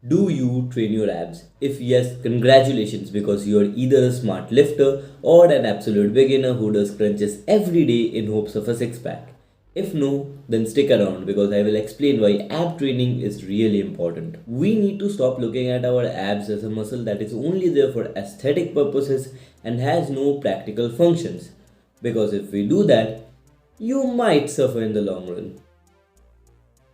Do you train your abs? If yes, congratulations, because you are either a smart lifter or an absolute beginner who does crunches every day in hopes of a six pack. If no, then stick around because I will explain why ab training is really important. We need to stop looking at our abs as a muscle that is only there for aesthetic purposes and has no practical functions. Because if we do that, you might suffer in the long run.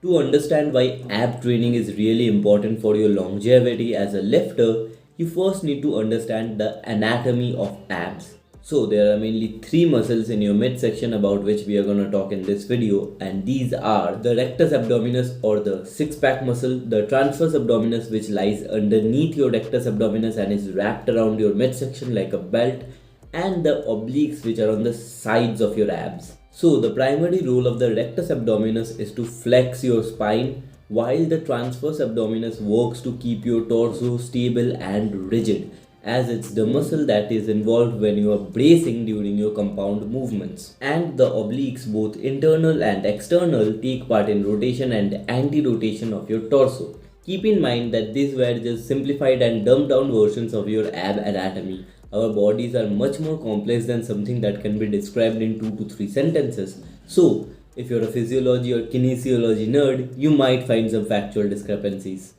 To understand why ab training is really important for your longevity as a lifter, you first need to understand the anatomy of abs. So there are mainly three muscles in your midsection about which we are going to talk in this video, and these are the rectus abdominis or the six pack muscle, the transverse abdominis which lies underneath your rectus abdominis and is wrapped around your midsection like a belt, and the obliques which are on the sides of your abs. So the primary role of the rectus abdominis is to flex your spine, while the transverse abdominis works to keep your torso stable and rigid, as it's the muscle that is involved when you are bracing during your compound movements. And the obliques, both internal and external, take part in rotation and anti-rotation of your torso. Keep in mind that these were just simplified and dumbed down versions of your ab anatomy. Our bodies are much more complex than something that can be described in 2 to 3 sentences. So, if you're a physiology or kinesiology nerd, you might find some factual discrepancies.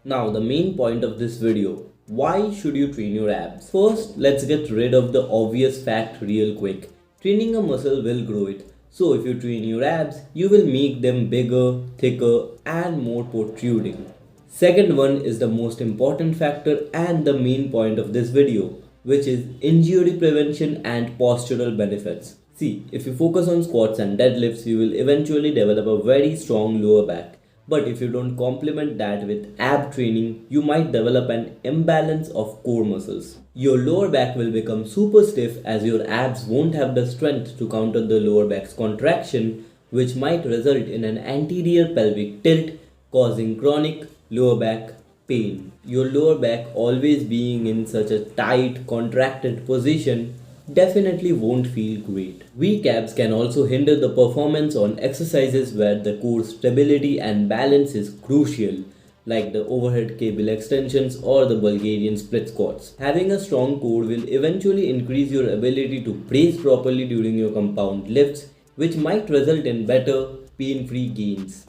Now, the main point of this video: why should you train your abs? First, let's get rid of the obvious fact real quick. Training a muscle will grow it. So, if you train your abs, you will make them bigger, thicker, and more protruding. Second one is the most important factor and the main point of this video, which is injury prevention and postural benefits. See, if you focus on squats and deadlifts, you will eventually develop a very strong lower back. But if you don't complement that with ab training, you might develop an imbalance of core muscles. Your lower back will become super stiff as your abs won't have the strength to counter the lower back's contraction, which might result in an anterior pelvic tilt, causing chronic lower back pain. Your lower back always being in such a tight, contracted position definitely won't feel great. Weak abs can also hinder the performance on exercises where the core stability and balance is crucial, like the overhead cable extensions or the Bulgarian split squats. Having a strong core will eventually increase your ability to brace properly during your compound lifts, which might result in better, pain-free gains.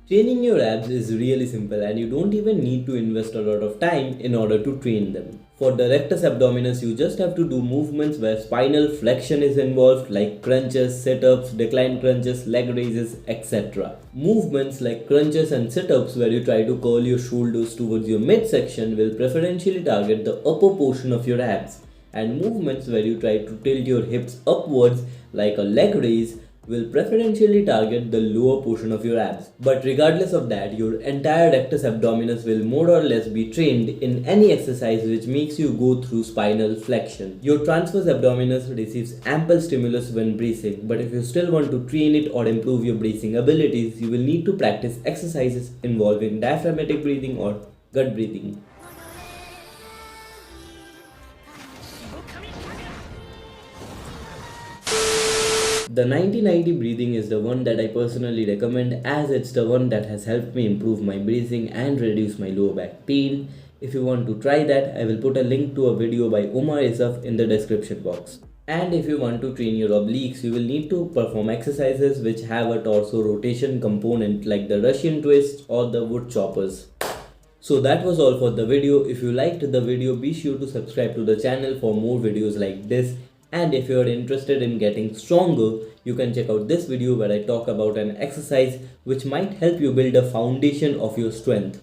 Training your abs is really simple and you don't even need to invest a lot of time in order to train them. For the rectus abdominis, you just have to do movements where spinal flexion is involved, like crunches, sit-ups, decline crunches, leg raises, etc. Movements like crunches and sit-ups where you try to curl your shoulders towards your midsection will preferentially target the upper portion of your abs, and movements where you try to tilt your hips upwards like a leg raise will preferentially target the lower portion of your abs. But regardless of that, your entire rectus abdominis will more or less be trained in any exercise which makes you go through spinal flexion. Your transverse abdominis receives ample stimulus when bracing, but if you still want to train it or improve your bracing abilities, you will need to practice exercises involving diaphragmatic breathing or gut breathing. The 90-90 breathing is the one that I personally recommend, as it's the one that has helped me improve my breathing and reduce my lower back pain. If you want to try that, I will put a link to a video by Omar Isaf in the description box. And if you want to train your obliques, you will need to perform exercises which have a torso rotation component like the Russian twist or the wood choppers. So that was all for the video. If you liked the video, be sure to subscribe to the channel for more videos like this. And if you are interested in getting stronger, you can check out this video where I talk about an exercise which might help you build a foundation of your strength.